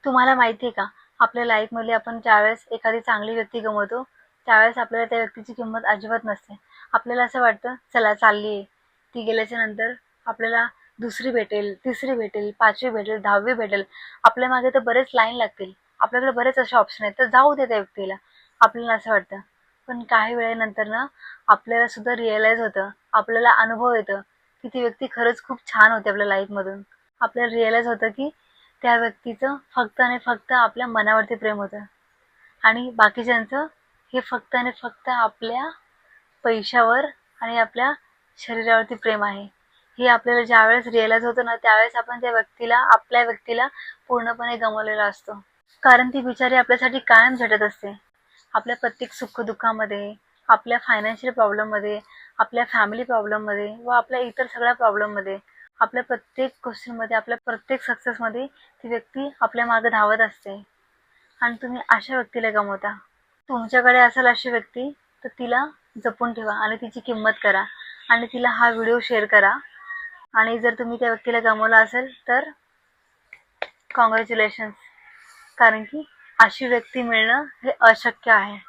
तुम्हाला माहिती आहे का, आपल्या लाईफमध्ये आपण ज्यावेळेस एखादी चांगली व्यक्ती गमावतो, त्यावेळेस आपल्याला त्या व्यक्तीची किंमत अजिबात नसते. आपल्याला असं वाटतं, चला चालली आहे. ती गेल्याच्या नंतर आपल्याला दुसरी भेटेल, तिसरी भेटेल, पाचवी भेटेल, 10वी भेटेल. आपल्या मागे तर बरेच लाईन लागतील. आपल्याकडे बरेच असे ऑप्शन आहेत, तर जाऊ दे त्या व्यक्तीला. आपल्याला असं वाटतं. पण काही वेळेनंतर ना आपल्याला सुद्धा रिअलाईज होतं, आपल्याला अनुभव येतं, की ती व्यक्ती खरंच खूप छान होती आपल्या लाईफमधून. आपल्याला रिअलाईज होतं, की त्या व्यक्तीचं फक्त आणि फक्त आपल्या मनावरती प्रेम होतं आणि बाकीच्यांचं हे फक्त आणि फक्त आपल्या पैशावर आणि आपल्या शरीरावरती प्रेम आहे. हे आपल्याला ज्यावेळेस रिअलाईज होतं ना, त्यावेळेस आपण त्या व्यक्तीला, आपल्या व्यक्तीला पूर्णपणे गमावलेला असतो. कारण ती बिचारी आपल्यासाठी कायम झटत असते. आपल्या प्रत्येक सुख-दुःखामध्ये, आपल्या फायनान्शियल प्रॉब्लेममध्ये, आपल्या फॅमिली प्रॉब्लेममध्ये व आपल्या इतर सगळ्या प्रॉब्लेममध्ये, आपल्या प्रत्येक गोष्टींमध्ये, आपल्या प्रत्येक सक्सेसमध्ये ती व्यक्ती आपल्या मागे धावत असते आणि तुम्ही अशा व्यक्तीला गमावता. तुमच्याकडे असेल अशी व्यक्ती, तर तिला जपून ठेवा आणि तिची किंमत करा आणि तिला हा व्हिडिओ शेअर करा. आणि जर तुम्ही त्या व्यक्तीला गमावलं असेल तर कॉंग्रॅच्युलेशन्स. कारण की अशी व्यक्ती मिळणं हे अशक्य आहे.